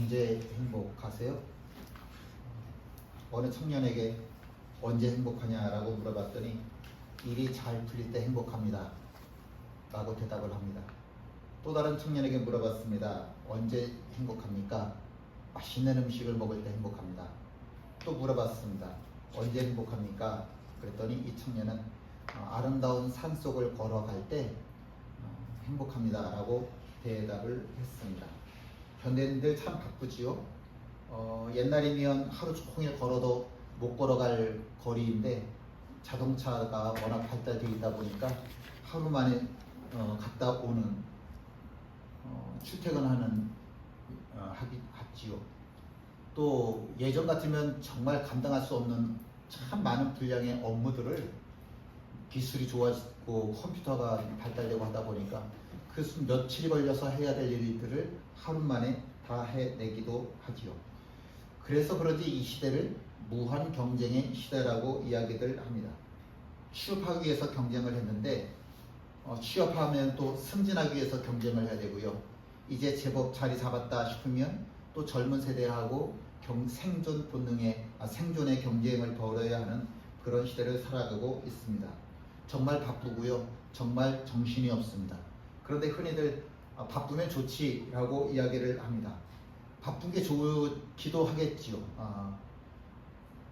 언제 행복하세요? 어느 청년에게 언제 행복하냐라고 물어봤더니 일이 잘 풀릴 때 행복합니다 라고 대답을 합니다. 또 다른 청년에게 물어봤습니다. 언제 행복합니까? 맛있는 음식을 먹을 때 행복합니다. 또 물어봤습니다. 언제 행복합니까? 그랬더니 이 청년은 아름다운 산속을 걸어갈 때 행복합니다 라고 대답을 했습니다. 현대인들 참 바쁘지요. 옛날이면 하루 종일 걸어도 못 걸어갈 거리인데 자동차가 워낙 발달되어 있다 보니까 하루 만에 갔다 오는 출퇴근하는 하기 같지요. 또 예전 같으면 정말 감당할 수 없는 참 많은 분량의 업무들을 기술이 좋아지고 컴퓨터가 발달되고 하다 보니까 그 며칠이 걸려서 해야 될 일들을 하루 만에 다 해내기도 하지요. 그래서 그런지 이 시대를 무한 경쟁의 시대라고 이야기들 합니다. 취업하기 위해서 경쟁을 했는데 취업하면 또 승진하기 위해서 경쟁을 해야 되고요. 이제 제법 자리 잡았다 싶으면 또 젊은 세대하고 생존 본능의 생존의 경쟁을 벌여야 하는 그런 시대를 살아가고 있습니다. 정말 바쁘고요. 정말 정신이 없습니다. 그런데 흔히들 바쁘면 좋지라고 이야기를 합니다. 바쁜 게 좋기도 하겠지요.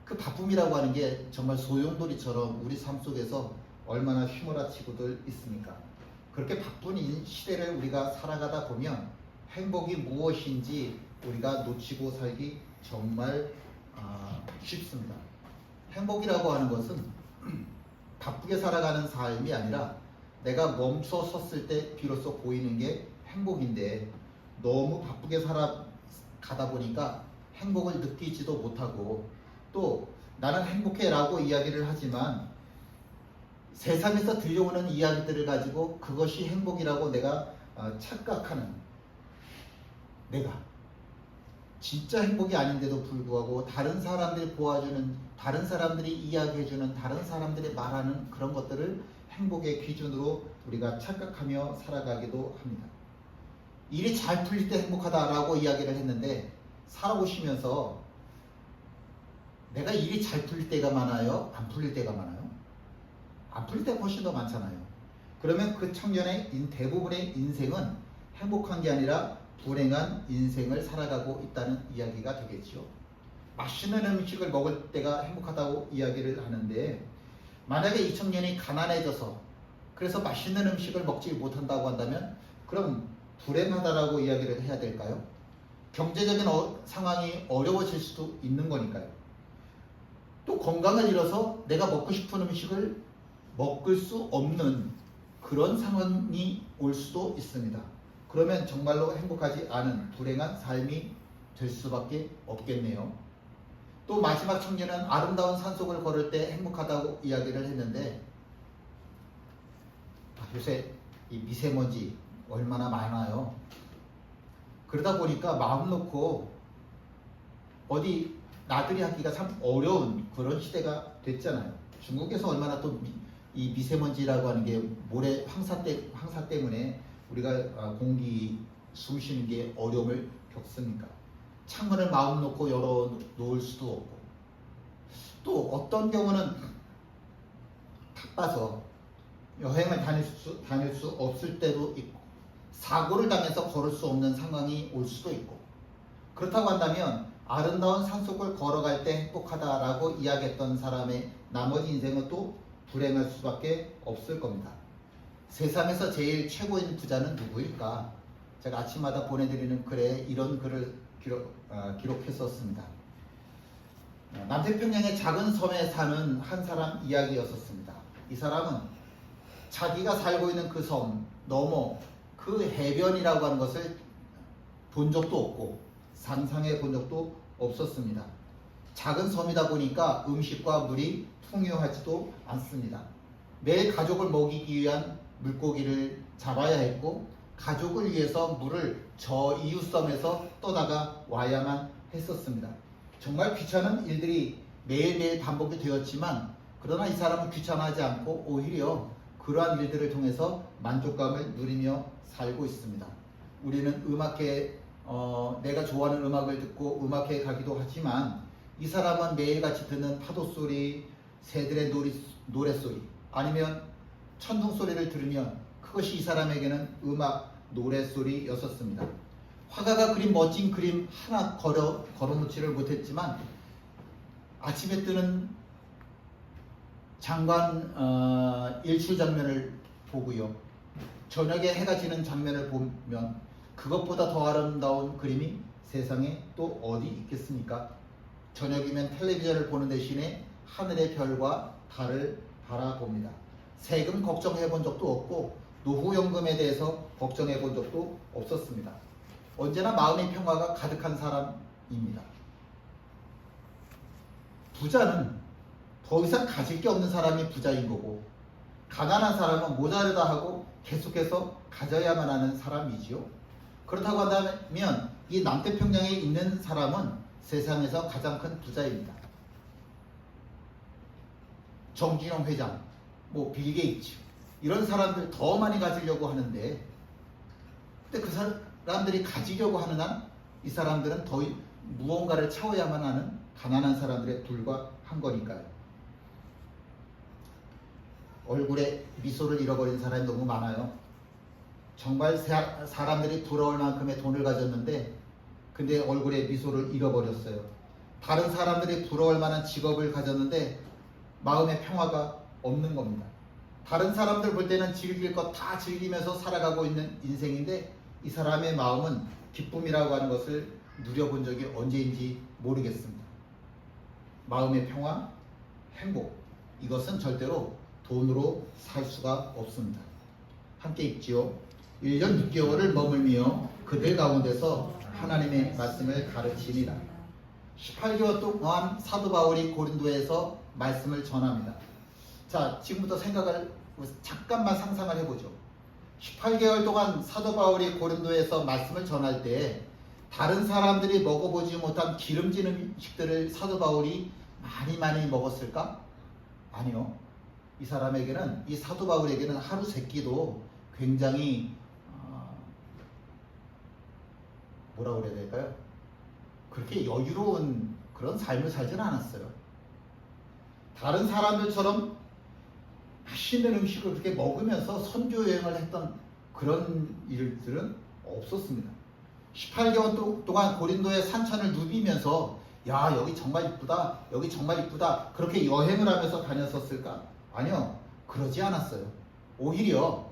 그 바쁨이라고 하는 게 정말 소용돌이처럼 우리 삶 속에서 얼마나 휘몰아치고들 있습니까? 그렇게 바쁜 이 시대를 우리가 살아가다 보면 행복이 무엇인지 우리가 놓치고 살기 정말 쉽습니다. 행복이라고 하는 것은 바쁘게 살아가는 삶이 아니라 내가 멈춰 섰을 때 비로소 보이는 게 행복인데 너무 바쁘게 살아가다 보니까 행복을 느끼지도 못하고 또 나는 행복해 라고 이야기를 하지만 세상에서 들려오는 이야기들을 가지고 그것이 행복이라고 내가 착각하는 내가 진짜 행복이 아닌데도 불구하고 다른 사람들이 보아주는, 다른 사람들이 이야기해주는, 다른 살람들이 말하는 그런 것들을 행복의 기준으로 우리가 착각하며 살아가기도 합니다. 일이 잘 풀릴 때 행복하다라고 이야기를 했는데 살아보시면서 내가 일이 잘 풀릴 때가 많아요? 안 풀릴 때가 많아요? 안 풀릴 때가 훨씬 더 많잖아요. 그러면 그 청년의 대부분의 인생은 행복한 게 아니라 불행한 인생을 살아가고 있다는 이야기가 되겠죠. 맛있는 음식을 먹을 때가 행복하다고 이야기를 하는데 만약에 이 청년이 가난해져서 그래서 맛있는 음식을 먹지 못한다고 한다면 그럼 불행하다라고 이야기를 해야 될까요? 경제적인 상황이 어려워질 수도 있는 거니까요. 또 건강을 잃어서 내가 먹고 싶은 음식을 먹을 수 없는 그런 상황이 올 수도 있습니다. 그러면 정말로 행복하지 않은 불행한 삶이 될 수밖에 없겠네요. 또 마지막 청년은 아름다운 산속을 걸을 때 행복하다고 이야기를 했는데 요새 이 미세먼지 얼마나 많아요. 그러다 보니까 마음 놓고 어디 나들이 하기가 참 어려운 그런 시대가 됐잖아요. 중국에서 얼마나 또 이 미세먼지라고 하는 게 모래 황사 때문에 우리가 공기 숨 쉬는 게 어려움을 겪습니까? 창문을 마음 놓고 열어 놓을 수도 없고 또 어떤 경우는 바빠서 여행을 다닐 수 없을 때도 있고 사고를 당해서 걸을 수 없는 상황이 올 수도 있고 그렇다고 한다면 아름다운 산속을 걸어갈 때 행복하다라고 이야기했던 사람의 나머지 인생은 또 불행할 수밖에 없을 겁니다. 세상에서 제일 최고인 부자는 누구일까? 제가 아침마다 보내드리는 글에 이런 글을 기록했었습니다. 남태평양의 작은 섬에 사는 한 사람 이야기였었습니다. 이 사람은 자기가 살고 있는 그 섬 넘어 그 해변이라고 하는 것을 본 적도 없고 상상해 본 적도 없었습니다. 작은 섬이다 보니까 음식과 물이 풍요하지도 않습니다. 매일 가족을 먹이기 위한 물고기를 잡아야 했고 가족을 위해서 물을 저 이웃섬에서 떠다가 와야만 했었습니다. 정말 귀찮은 일들이 매일매일 반복이 되었지만 그러나 이 사람은 귀찮아하지 않고 오히려 그러한 일들을 통해서 만족감을 누리며 살고 있습니다. 우리는 음악계에 내가 좋아하는 음악을 듣고 음악회에 가기도 하지만 이 사람은 매일같이 듣는 파도소리, 새들의 노래소리 아니면 천둥소리를 들으면 그것이 이 사람에게는 음악, 노래소리였었습니다. 화가가 그린 멋진 그림 하나 걸어놓지를 못했지만 아침에 뜨는 장관 일출 장면을 보고요. 저녁에 해가 지는 장면을 보면 그것보다 더 아름다운 그림이 세상에 또 어디 있겠습니까? 저녁이면 텔레비전을 보는 대신에 하늘의 별과 달을 바라봅니다. 세금 걱정해 본 적도 없고 노후연금에 대해서 걱정해 본 적도 없었습니다. 언제나 마음의 평화가 가득한 사람입니다. 부자는 더 이상 가질 게 없는 사람이 부자인 거고 가난한 사람은 모자르다 하고 계속해서 가져야만 하는 사람이지요. 그렇다고 한다면 이 남태평양에 있는 사람은 세상에서 가장 큰 부자입니다. 정진영 회장, 빌 게이츠 이런 사람들 더 많이 가지려고 하는데 근데 그 사람들이 가지려고 하는 한 이 사람들은 더 무언가를 채워야만 하는 가난한 사람들에 불과한 거니까요. 얼굴에 미소를 잃어버린 사람이 너무 많아요. 정말 사람들이 부러울 만큼의 돈을 가졌는데 근데 얼굴에 미소를 잃어버렸어요. 다른 사람들이 부러울 만한 직업을 가졌는데 마음의 평화가 없는 겁니다. 다른 사람들 볼 때는 즐길 것 다 즐기면서 살아가고 있는 인생인데 이 사람의 마음은 기쁨이라고 하는 것을 누려본 적이 언제인지 모르겠습니다. 마음의 평화, 행복 이것은 절대로 돈으로 살 수가 없습니다. 함께 읽지요. 1년 6개월을 머물며 그들 가운데서 하나님의 말씀을 가르치니라. 18개월 동안 사도 바울이 고린도에서 말씀을 전합니다. 자, 지금부터 잠깐만 상상을 해보죠. 18개월 동안 사도 바울이 고린도에서 말씀을 전할 때 다른 사람들이 먹어보지 못한 기름진 음식들을 사도 바울이 많이 먹었을까? 아니요. 이 사람에게는, 이 사도 바울에게는 하루 세 끼도 굉장히 뭐라 그래야 될까요? 그렇게 여유로운 그런 삶을 살지는 않았어요. 다른 사람들처럼 맛있는 음식을 그렇게 먹으면서 선교 여행을 했던 그런 일들은 없었습니다. 18개월 동안 고린도의 산천을 누비면서 야 여기 정말 이쁘다 여기 정말 이쁘다 그렇게 여행을 하면서 다녔었을까? 아니요. 그러지 않았어요. 오히려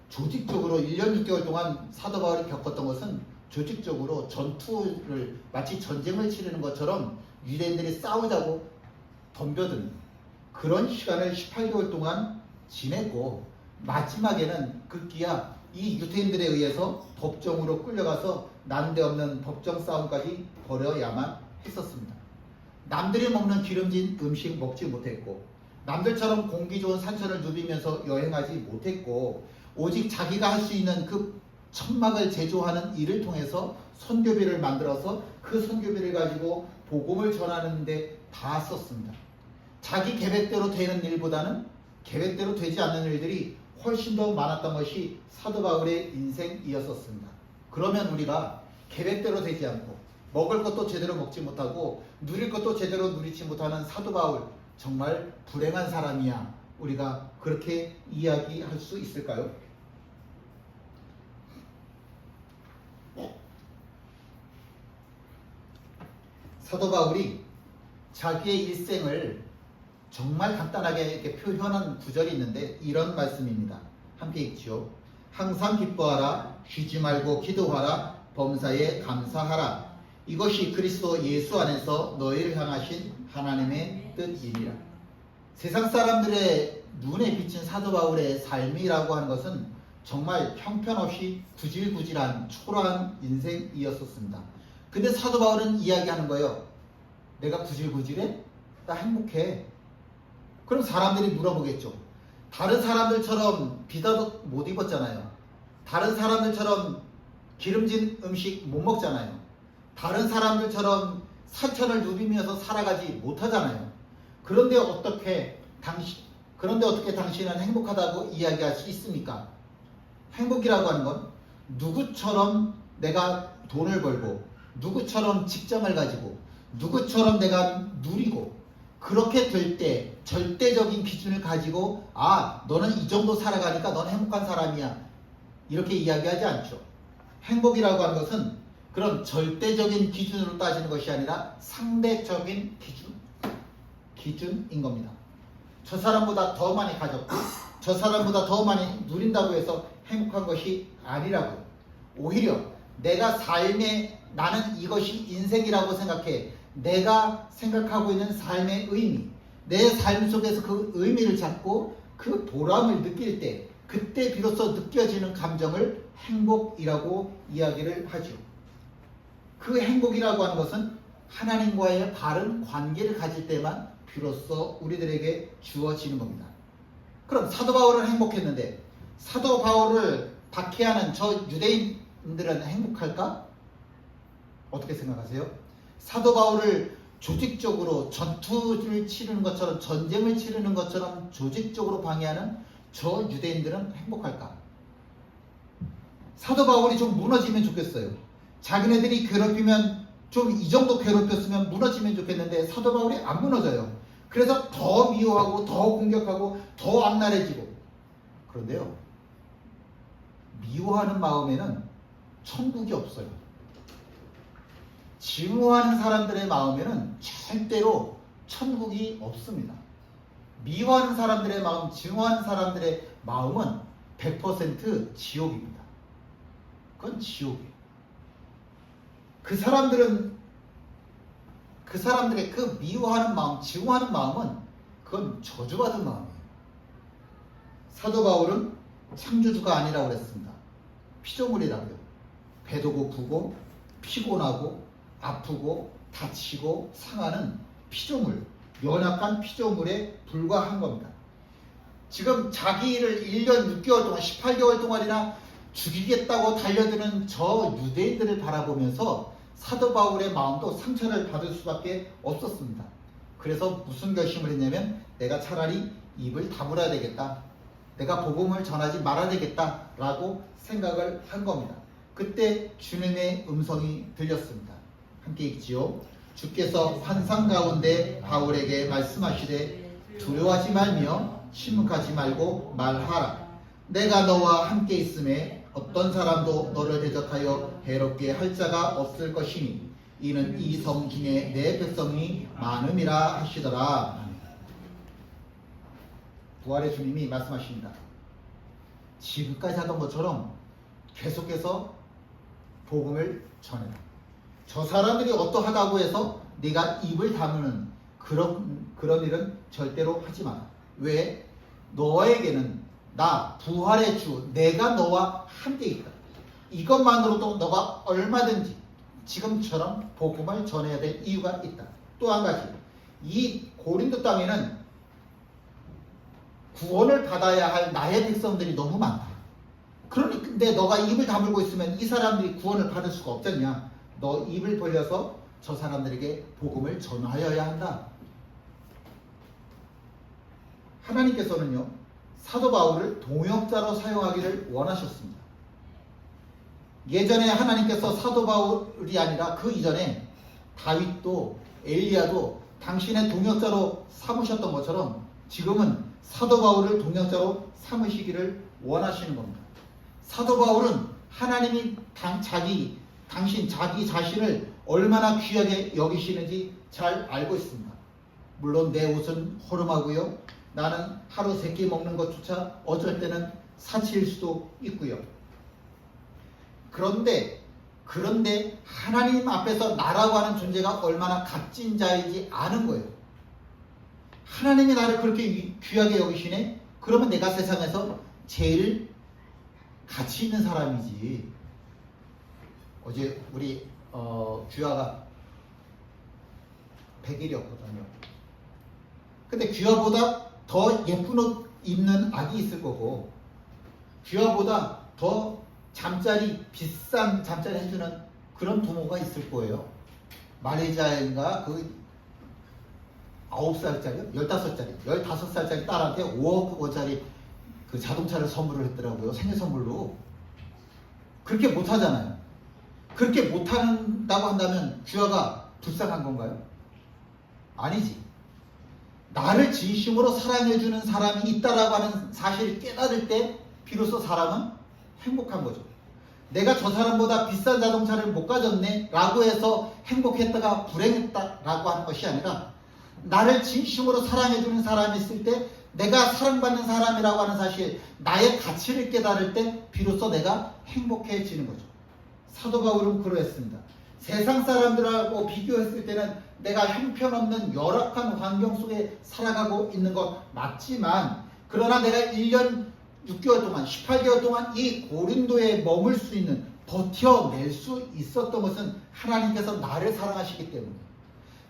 조직적으로 1년 6개월 동안 사도 바울이 겪었던 것은 조직적으로 전투를 마치 전쟁을 치르는 것처럼 유대인들이 싸우자고 덤벼드는 그런 시간을 18개월 동안 지냈고 마지막에는 급기야 이 유대인들에 의해서 법정으로 끌려가서 난데없는 법정 싸움까지 벌여야만 했었습니다. 남들이 먹는 기름진 음식 먹지 못했고 남들처럼 공기 좋은 산천을 누비면서 여행하지 못했고 오직 자기가 할 수 있는 그 천막을 제조하는 일을 통해서 선교비를 만들어서 그 선교비를 가지고 복음을 전하는 데 다 썼습니다. 자기 계획대로 되는 일보다는 계획대로 되지 않는 일들이 훨씬 더 많았던 것이 사도 바울의 인생이었었습니다. 그러면 우리가 계획대로 되지 않고 먹을 것도 제대로 먹지 못하고 누릴 것도 제대로 누리지 못하는 사도 바울 정말 불행한 사람이야. 우리가 그렇게 이야기할 수 있을까요? 사도 바울이 자기의 일생을 정말 간단하게 이렇게 표현한 구절이 있는데 이런 말씀입니다. 함께 읽지요. 항상 기뻐하라. 쉬지 말고 기도하라. 범사에 감사하라. 이것이 그리스도 예수 안에서 너희를 향하신 하나님의 뜻이니라. 세상 사람들의 눈에 비친 사도 바울의 삶이라고 하는 것은 정말 형편없이 구질구질한 초라한 인생이었었습니다. 근데 사도 바울은 이야기하는 거예요. 내가 구질구질해? 나 행복해. 그럼 사람들이 물어보겠죠. 다른 사람들처럼 비자도 못 입었잖아요. 다른 사람들처럼 기름진 음식 못 먹잖아요. 다른 사람들처럼 산천을 누비면서 살아가지 못하잖아요. 그런데 어떻게 당신은 행복하다고 이야기할 수 있습니까? 행복이라고 하는 건 누구처럼 내가 돈을 벌고 누구처럼 직장을 가지고 누구처럼 내가 누리고 그렇게 될 때 절대적인 기준을 가지고 너는 이 정도 살아가니까 넌 행복한 사람이야 이렇게 이야기하지 않죠. 행복이라고 하는 것은 그런 절대적인 기준으로 따지는 것이 아니라 상대적인 기준인 겁니다. 저 사람보다 더 많이 가졌고 저 사람보다 더 많이 누린다고 해서 행복한 것이 아니라고요. 오히려 내가 삶에 나는 이것이 인생이라고 생각해 내가 생각하고 있는 삶의 의미 내 삶 속에서 그 의미를 찾고 그 보람을 느낄 때 그때 비로소 느껴지는 감정을 행복이라고 이야기를 하죠. 그 행복이라고 하는 것은 하나님과의 바른 관계를 가질 때만 비로소 우리들에게 주어지는 겁니다. 그럼 사도 바울은 행복했는데 사도 바울을 박해하는 저 유대인들은 행복할까? 어떻게 생각하세요? 사도 바울을 조직적으로 전투를 치르는 것처럼 전쟁을 치르는 것처럼 조직적으로 방해하는 저 유대인들은 행복할까? 사도 바울이 좀 무너지면 좋겠어요. 자기네들이 괴롭히면 좀 이 정도 괴롭혔으면 무너지면 좋겠는데 사도 바울이 안 무너져요. 그래서 더 미워하고 더 공격하고 더 악랄해지고. 그런데요, 미워하는 마음에는 천국이 없어요. 증오하는 사람들의 마음에는 절대로 천국이 없습니다. 미워하는 사람들의 마음, 증오하는 사람들의 마음은 100% 지옥입니다. 그건 지옥이에요. 그 사람들의 그 미워하는 마음, 증오하는 마음은 그건 저주받은 마음이에요. 사도 바울은 창조주가 아니라고 그랬습니다. 피조물이라고요. 배도 고프고 피곤하고 아프고 다치고 상하는 피조물, 연약한 피조물에 불과한 겁니다. 지금 자기를 1년 6개월 동안 18개월 동안이나 죽이겠다고 달려드는 저 유대인들을 바라보면서 사도 바울의 마음도 상처를 받을 수밖에 없었습니다. 그래서 무슨 결심을 했냐면 내가 차라리 입을 다물어야 되겠다. 내가 복음을 전하지 말아야 되겠다 라고 생각을 한 겁니다. 그때 주님의 음성이 들렸습니다. 함께 읽지요. 주께서 환상 가운데 바울에게 말씀하시되 두려워하지 말며 침묵하지 말고 말하라. 내가 너와 함께 있음에 어떤 사람도 너를 대적하여 해롭게 할 자가 없을 것이니 이는 이 성 중에 내 백성이 많음이라 하시더라. 부활의 주님이 말씀하십니다. 지금까지 하던 것처럼 계속해서 복음을 전해라. 저 사람들이 어떠하다고 해서 네가 입을 다무는 그런 일은 절대로 하지 마라. 왜? 너에게는 나 부활의 주 내가 너와 함께 있다. 이것만으로도 너가 얼마든지 지금처럼 복음을 전해야 될 이유가 있다. 또 한 가지, 이 고린도 땅에는 구원을 받아야 할 나의 백성들이 너무 많다. 그런데 너가 입을 다물고 있으면 이 사람들이 구원을 받을 수가 없잖냐. 너 입을 벌려서 저 사람들에게 복음을 전하여야 한다. 하나님께서는요, 사도 바울을 동역자로 사용하기를 원하셨습니다. 예전에 하나님께서 사도 바울이 아니라 그 이전에 다윗도 엘리야도 당신의 동역자로 삼으셨던 것처럼 지금은 사도 바울을 동역자로 삼으시기를 원하시는 겁니다. 사도 바울은 하나님이 당신 자기 자신을 얼마나 귀하게 여기시는지 잘 알고 있습니다. 물론 내 옷은 허름하고요. 나는 하루 3끼 먹는 것조차 어쩔 때는 사치일 수도 있고요. 그런데 하나님 앞에서 나라고 하는 존재가 얼마나 값진 자이지 아는 거예요. 하나님이 나를 그렇게 귀하게 여기시네? 그러면 내가 세상에서 제일 가치 있는 사람이지. 어제 우리 규아가 100일이었거든요. 근데 규아보다 더 예쁜 옷 입는 아기 있을 거고 규아보다 더 비싼 잠자리 해주는 그런 부모가 있을 거예요. 말레이시아인가 그 9살짜리, 15살짜리, 15살짜리 딸한테 5억 원짜리 그 자동차를 선물을 했더라고요. 생일 선물로. 그렇게 못하잖아요. 그렇게 못한다고 한다면 주야가 불쌍한 건가요? 아니지. 나를 진심으로 사랑해주는 사람이 있다라고 하는 사실을 깨달을 때 비로소 사람은 행복한 거죠. 내가 저 사람보다 비싼 자동차를 못 가졌네 라고 해서 행복했다가 불행했다라고 하는 것이 아니라, 나를 진심으로 사랑해주는 사람이 있을 때 내가 사랑받는 사람이라고 하는 사실, 나의 가치를 깨달을 때 비로소 내가 행복해지는 거죠. 사도 바울은 그러했습니다. 세상 사람들하고 비교했을 때는 내가 형편없는 열악한 환경 속에 살아가고 있는 것 맞지만, 그러나 내가 1년 6개월 동안 18개월 동안 이 고린도에 머물 수 있는, 버텨낼 수 있었던 것은 하나님께서 나를 사랑하시기 때문에,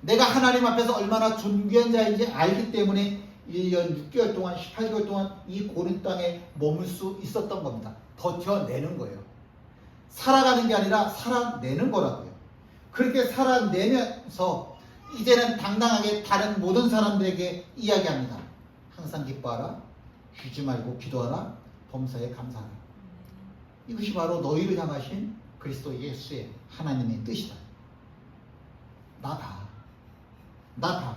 내가 하나님 앞에서 얼마나 존귀한 자인지 알기 때문에 1년 6개월 동안 18개월 동안 이 고린도 땅에 머물 수 있었던 겁니다. 버텨내는 거예요. 살아가는 게 아니라 살아내는 거라고요. 그렇게 살아내면서 이제는 당당하게 다른 모든 사람들에게 이야기합니다. 항상 기뻐하라, 쉬지 말고 기도하라, 범사에 감사하라. 이것이 바로 너희를 향하신 그리스도 예수의 하나님의 뜻이다. 나 봐.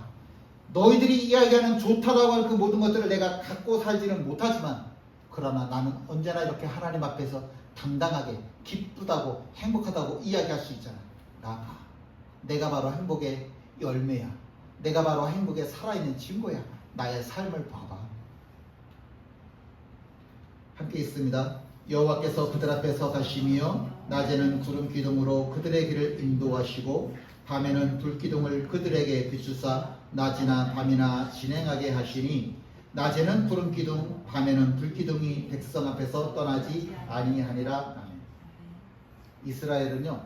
너희들이 이야기하는 좋다라고 하는 그 모든 것들을 내가 갖고 살지는 못하지만, 그러나 나는 언제나 이렇게 하나님 앞에서 당당하게 기쁘다고 행복하다고 이야기할 수 있잖아. 나 봐. 내가 바로 행복의 열매야. 내가 바로 행복에 살아있는 증거야. 나의 삶을 봐봐. 함께 있습니다. 여호와께서 그들 앞에 서가시며 낮에는 구름 기둥으로 그들의 길을 인도하시고 밤에는 불기둥을 그들에게 비추사 낮이나 밤이나 진행하게 하시니, 낮에는 구름 기둥 밤에는 불기둥이 백성 앞에서 떠나지 아니하니라. 아멘. 이스라엘은요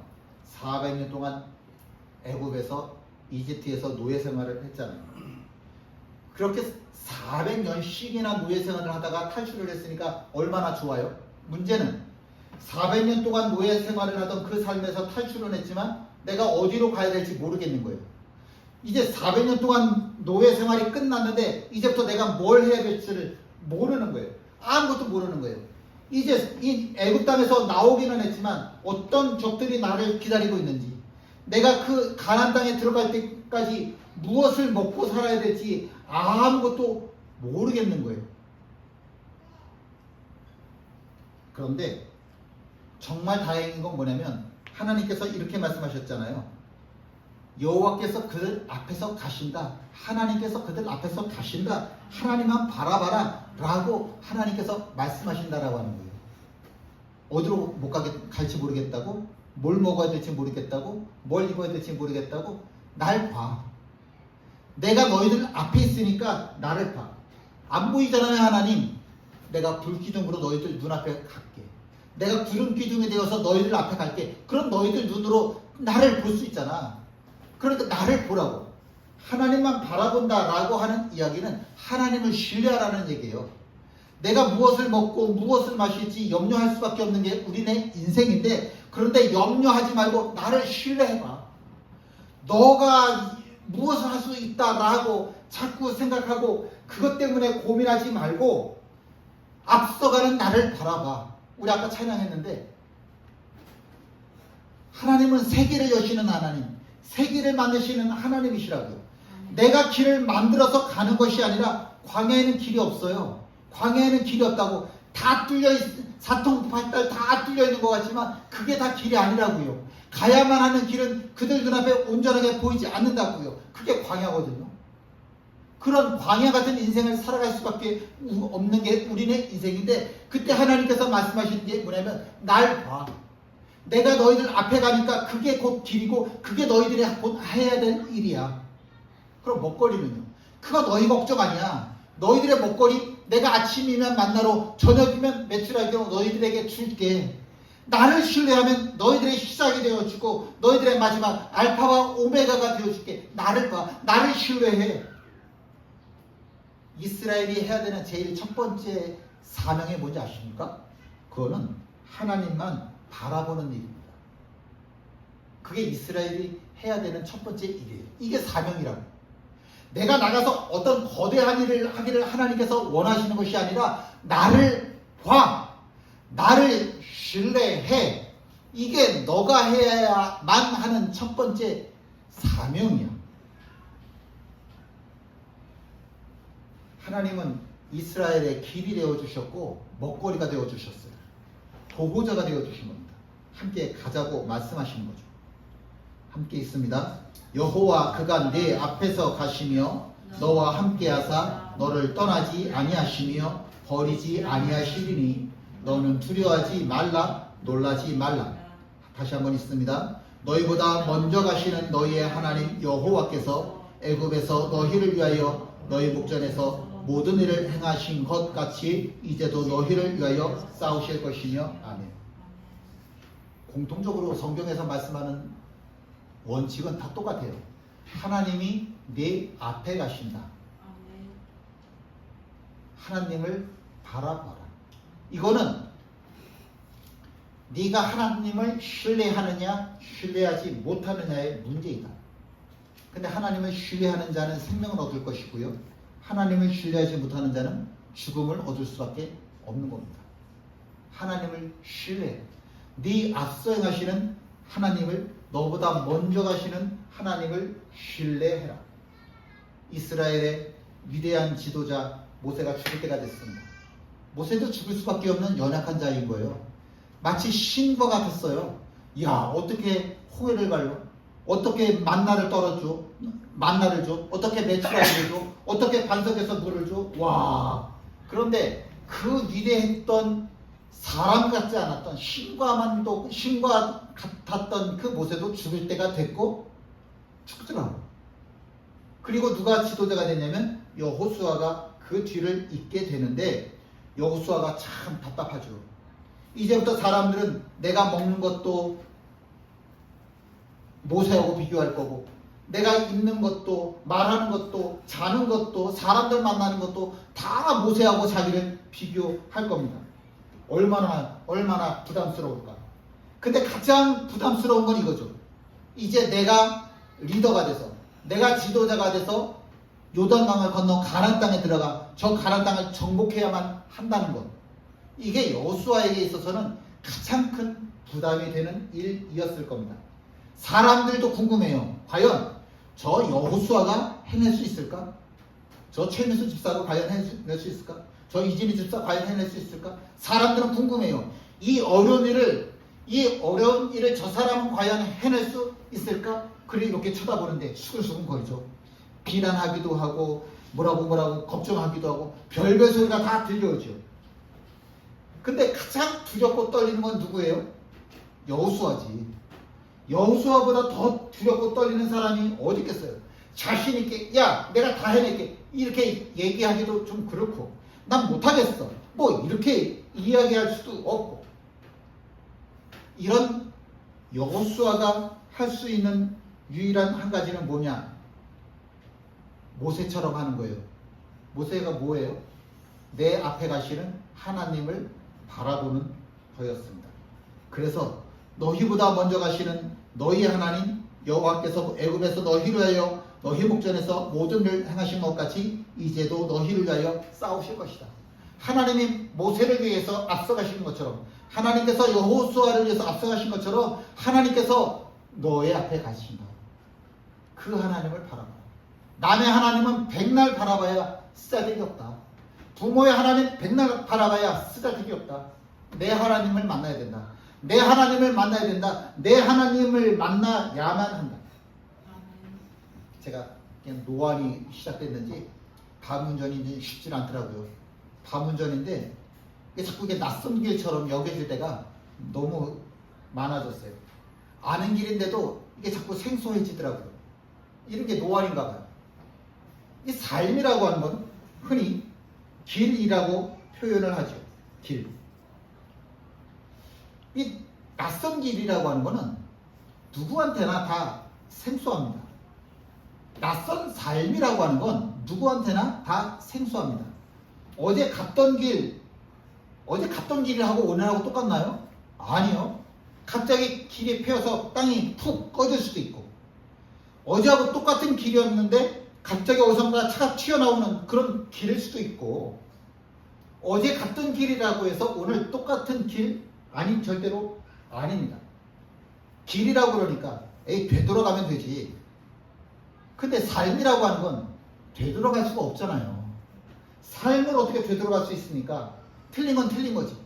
400년 동안 애굽에서 이집트에서 노예 생활을 했잖아요. 그렇게 400년씩이나 노예 생활을 하다가 탈출을 했으니까 얼마나 좋아요? 문제는 400년 동안 노예 생활을 하던 그 삶에서 탈출은 했지만 내가 어디로 가야 될지 모르겠는 거예요. 이제 400년 동안 노예 생활이 끝났는데 이제부터 내가 뭘 해야 될지를 모르는 거예요. 아무것도 모르는 거예요. 이제 이 애굽 땅에서 나오기는 했지만 어떤 적들이 나를 기다리고 있는지, 내가 그 가나안 땅에 들어갈 때까지 무엇을 먹고 살아야 될지 아무것도 모르겠는 거예요. 그런데 정말 다행인 건 뭐냐면, 하나님께서 이렇게 말씀하셨잖아요. 여호와께서 그들 앞에서 가신다. 하나님께서 그들 앞에서 가신다. 하나님만 바라봐라 라고 하나님께서 말씀하신다라고 하는 거예요. 어디로 못 갈지 모르겠다고? 뭘 먹어야 될지 모르겠다고? 뭘 입어야 될지 모르겠다고? 날 봐. 내가 너희들 앞에 있으니까 나를 봐. 안 보이잖아요 하나님. 내가 불기둥으로 너희들 눈앞에 갈게. 내가 구름 기둥이 되어서 너희들 앞에 갈게. 그럼 너희들 눈으로 나를 볼 수 있잖아. 그러니까 나를 보라고. 하나님만 바라본다라고 하는 이야기는 하나님을 신뢰하라는 얘기예요. 내가 무엇을 먹고 무엇을 마실지 염려할 수밖에 없는 게 우리네 인생인데, 그런데 염려하지 말고 나를 신뢰해봐. 너가 무엇을 할 수 있다라고 자꾸 생각하고 그것 때문에 고민하지 말고 앞서가는 나를 바라봐. 우리 아까 찬양했는데 하나님은 세계를 여시는 하나님, 세계를 만드시는 하나님이시라고요. 내가 길을 만들어서 가는 것이 아니라, 광야에는 길이 없어요. 광야에는 길이 없다고. 다 뚫려 사통팔달 다 뚫려 있는 것 같지만 그게 다 길이 아니라고요. 가야만 하는 길은 그들 눈앞에 온전하게 보이지 않는다고요. 그게 광야거든요. 그런 광야 같은 인생을 살아갈 수밖에 없는 게 우리네 인생인데, 그때 하나님께서 말씀하시는 게 뭐냐면 날 봐. 내가 너희들 앞에 가니까 그게 곧 길이고 그게 너희들이 곧 해야 될 일이야. 그럼 먹거리는요? 그거 너희 걱정 아니야. 너희들의 먹거리 내가 아침이면 만나러, 저녁이면 매출하기로 너희들에게 줄게. 나를 신뢰하면 너희들의 시작이 되어주고 너희들의 마지막 알파와 오메가가 되어줄게. 나를 봐. 나를 신뢰해. 이스라엘이 해야 되는 제일 첫 번째 사명이 뭔지 아십니까? 그거는 하나님만 바라보는 일입니다. 그게 이스라엘이 해야 되는 첫 번째 일이에요. 이게 사명이라고. 내가 나가서 어떤 거대한 일을 하기를 하나님께서 원하시는 것이 아니라 나를 봐. 나를 신뢰해. 이게 너가 해야만 하는 첫 번째 사명이야. 하나님은 이스라엘의 길이 되어주셨고 먹거리가 되어주셨어요. 보호자가 되어주신 겁니다. 함께 가자고 말씀하시는 거죠. 함께 있습니다. 여호와 그가 네 앞에서 가시며 너와 함께하사 너를 떠나지 아니하시며 버리지 아니하시리니 너는 두려워하지 말라 놀라지 말라. 다시 한번 있습니다. 너희보다 먼저 가시는 너희의 하나님 여호와께서 애굽에서 너희를 위하여 너희 목전에서 모든 일을 행하신 것 같이 이제도 너희를 위하여 싸우실 것이며 아멘. 공통적으로 성경에서 말씀하는 원칙은 다 똑같아요. 하나님이 내 앞에 가신다. 하나님을 바라봐라. 이거는 네가 하나님을 신뢰하느냐 신뢰하지 못하느냐의 문제이다. 근데 하나님을 신뢰하는 자는 생명을 얻을 것이고요, 하나님을 신뢰하지 못하는 자는 죽음을 얻을 수밖에 없는 겁니다. 하나님을 신뢰해. 네 앞서 행하시는 하나님을, 너보다 먼저 가시는 하나님을 신뢰해라. 이스라엘의 위대한 지도자 모세가 죽을 때가 됐습니다. 모세도 죽을 수밖에 없는 연약한 자인 거예요. 마치 신과 같았어요. 야, 어떻게 홍해를 갈려? 어떻게 만나를 떨어줘? 만나를 줘? 어떻게 메추라기를 줘? 어떻게 반석에서 물을 줘? 와! 그런데 그 위대했던 사람 같지 않았던 신과 같았던 그 모세도 죽을 때가 됐고 죽더라고. 그리고 누가 지도자가 되냐면 여호수아가 그 뒤를 잇게 되는데, 여호수아가 참 답답하죠. 이제부터 사람들은 내가 먹는 것도 모세하고 비교할 거고, 내가 입는 것도 말하는 것도 자는 것도 사람들 만나는 것도 다 모세하고 자기를 비교할 겁니다. 얼마나 부담스러울까. 근데 가장 부담스러운 건 이거죠. 이제 내가 리더가 돼서, 내가 지도자가 돼서 요단강을 건너 가나안 땅에 들어가 저 가나안 땅을 정복해야만 한다는 것. 이게 여호수아에게 있어서는 가장 큰 부담이 되는 일이었을 겁니다. 사람들도 궁금해요. 과연 저 여호수아가 해낼 수 있을까? 저 최민수 집사가 과연 해낼 수 있을까? 저 이진희 집사 과연 해낼 수 있을까? 사람들은 궁금해요. 이 어려운 일을 저 사람은 과연 해낼 수 있을까? 그리고 이렇게 쳐다보는데 수근수근 거리죠. 비난하기도 하고 뭐라고 걱정하기도 하고 별별 소리가 다 들려오죠. 근데 가장 두렵고 떨리는 건 누구예요? 여호수아지. 여호수아보다 더 두렵고 떨리는 사람이 어디 있겠어요? 자신 있게 야 내가 다 해낼게 이렇게 얘기하기도 좀 그렇고, 난 못하겠어 뭐 이렇게 이야기할 수도 없고. 이런 여호수아가 할 수 있는 유일한 한 가지는 뭐냐? 모세처럼 하는 거예요. 모세가 뭐예요? 내 앞에 가시는 하나님을 바라보는 거였습니다. 그래서 너희보다 먼저 가시는 너희 하나님 여호와께서 애굽에서 너희를 위하여 너희 목전에서 모든 일을 행하신 것 같이 이제도 너희를 위하여 싸우실 것이다. 하나님이 모세를 위해서 앞서가시는 것처럼, 하나님께서 여호수아를 위해서 앞서가신 것처럼 하나님께서 너의 앞에 가신다. 그 하나님을 바라봐. 남의 하나님은 백날 바라봐야 쓰잘데기 없다. 부모의 하나님 백날 바라봐야 쓰잘데기 없다. 내 하나님을 만나야 된다. 내 하나님을 만나야 된다. 내 하나님을 만나야만 한다. 제가 그냥 노안이 시작됐는지 밤운전이 쉽지 않더라고요. 밤운전인데 자꾸 이게 낯선 길처럼 여겨질 때가 너무 많아졌어요. 아는 길인데도 이게 자꾸 생소해지더라고요. 이런 게 노안인가 봐요. 이 삶이라고 하는 건 흔히 길이라고 표현을 하죠. 길. 이 낯선 길이라고 하는 거는 누구한테나 다 생소합니다. 낯선 삶이라고 하는 건 누구한테나 다 생소합니다. 어제 갔던 길하고 오늘하고 똑같나요? 아니요. 갑자기 길이 펴서 땅이 푹 꺼질 수도 있고, 어제하고 똑같은 길이었는데 갑자기 어디선가 차가 튀어나오는 그런 길일 수도 있고, 어제 갔던 길이라고 해서 오늘 똑같은 길 절대로 아닙니다. 길이라고 그러니까 에이 되돌아가면 되지. 근데 삶이라고 하는 건 되돌아갈 수가 없잖아요. 삶을 어떻게 되돌아갈 수 있습니까? 틀린 건 틀린 거지.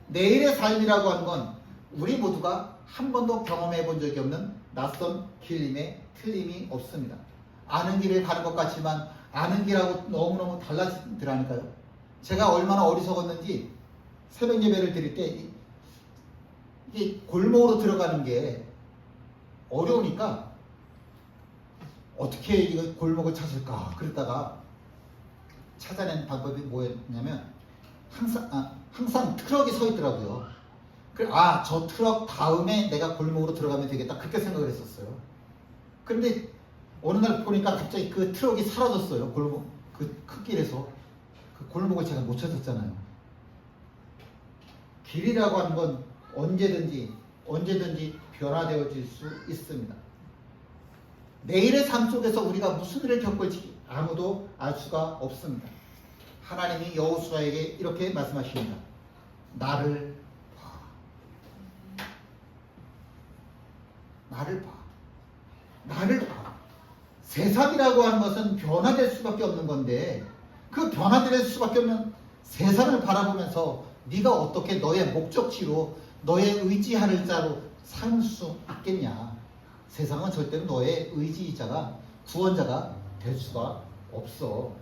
내일의 삶이라고 하는 건 우리 모두가 한 번도 경험해 본 적이 없는 낯선 길임에 틀림이 없습니다. 아는 길을 가는 것 같지만 아는 길하고 너무너무 달라지더라니까요. 제가 얼마나 어리석었는지 새벽 예배를 드릴 때 이게 골목으로 들어가는 게 어려우니까 어떻게 이 골목을 찾을까 그랬다가 찾아낸 방법이 뭐였냐면 항상 트럭이 서 있더라고요. 저 트럭 다음에 내가 골목으로 들어가면 되겠다 그렇게 생각을 했었어요. 그런데 어느 날 보니까 갑자기 그 트럭이 사라졌어요. 골목 그 흙길에서 그 골목을 제가 못 찾았잖아요. 길이라고 하는 건 언제든지 변화되어질 수 있습니다. 내일의 삶 속에서 우리가 무슨 일을 겪을지 아무도 알 수가 없습니다. 하나님이 여호수아에게 이렇게 말씀하십니다. 나를 봐. 나를 봐. 세상이라고 하는 것은 변화될 수밖에 없는 건데 그 변화될 수밖에 없는 세상을 바라보면서 네가 어떻게 너의 목적지로 너의 의지하는 자로 살 수 있겠냐. 세상은 절대로 너의 의지자가 구원자가 될 수가 없어.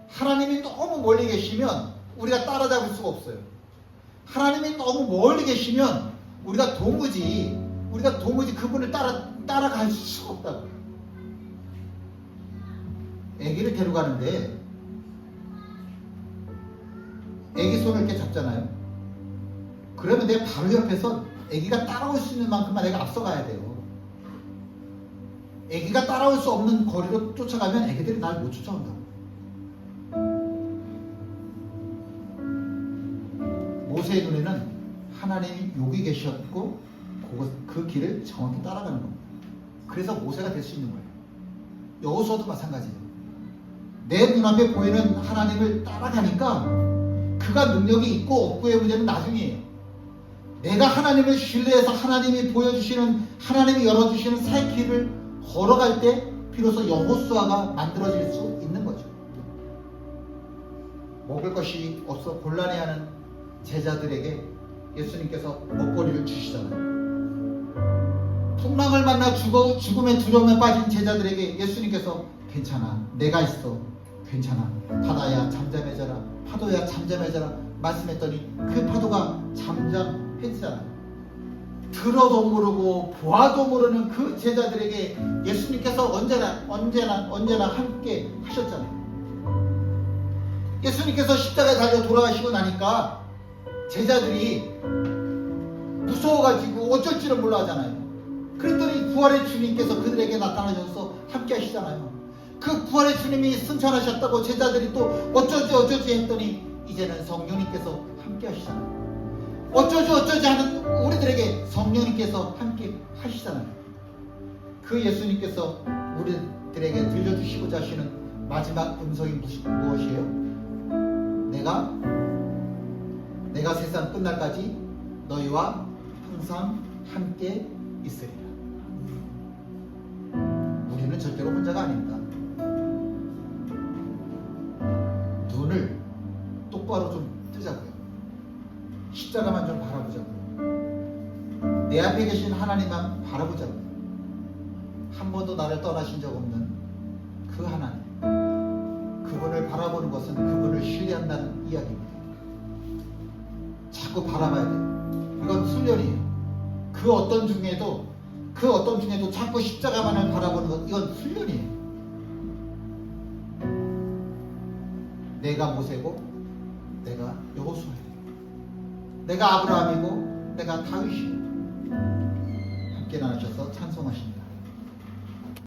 하나님이 너무 멀리 계시면 우리가 따라잡을 수가 없어요. 하나님이 너무 멀리 계시면 우리가 도무지 그분을 따라갈 수가 없다고. 아기를 데려가는데 아기 손을 이렇게 잡잖아요. 그러면 내가 바로 옆에서 아기가 따라올 수 있는 만큼만 내가 앞서가야 돼요. 아기가 따라올 수 없는 거리로 쫓아가면 아기들이 날 못 쫓아온다고. 모세의 눈에는 하나님이 여기 계셨고 그 길을 정확히 따라가는 겁니다. 그래서 모세가 될 수 있는 거예요. 여호수아도 마찬가지예요. 내 눈앞에 보이는 하나님을 따라가니까 그가 능력이 있고 없고의 문제는 나중이에요. 내가 하나님을 신뢰해서 하나님이 보여주시는 하나님이 열어주시는 새 길을 걸어갈 때 비로소 여호수아가 만들어질 수 있는 거죠. 먹을 것이 없어 곤란해하는 제자들에게 예수님께서 먹거리를 주시잖아요. 풍랑을 만나 죽음의 두려움에 빠진 제자들에게 예수님께서 괜찮아, 내가 있어, 괜찮아, 바다야 잠잠해져라, 파도야 잠잠해져라 말씀했더니 그 파도가 잠잠해지잖아요. 들어도 모르고 보아도 모르는 그 제자들에게 예수님께서 언제나 함께 하셨잖아요. 예수님께서 십자가에 달려 돌아가시고 나니까 제자들이 무서워가지고 어쩔 줄을 몰라 하잖아요. 그랬더니 부활의 주님께서 그들에게 나타나셔서 함께 하시잖아요. 그 부활의 주님이 승천하셨다고 제자들이 또 어쩌지 했더니 이제는 성령님께서 함께 하시잖아요. 어쩌지 하는 우리들에게 성령님께서 함께 하시잖아요. 그 예수님께서 우리들에게 들려주시고자 하시는 마지막 음성이 무엇이에요? 내가 세상 끝날까지 너희와 항상 함께 있으리라. 우리는 절대로 혼자가 아닙니다. 눈을 똑바로 좀 뜨자고요. 십자가만 좀 바라보자고요. 내 앞에 계신 하나님만 바라보자고요. 한 번도 나를 떠나신 적 없는 그 하나님, 그분을 바라보는 것은 그분을 신뢰한다는 이야기입니다. 자꾸 바라봐야 돼요. 이건 훈련이에요. 그 어떤 중에도 자꾸 십자가만을 바라보는 것, 이건 훈련이에요. 내가 모세고 내가 여호수아예요. 내가 아브라함이고 내가 다윗이에요. 함께 나누셔서 찬송하십니다.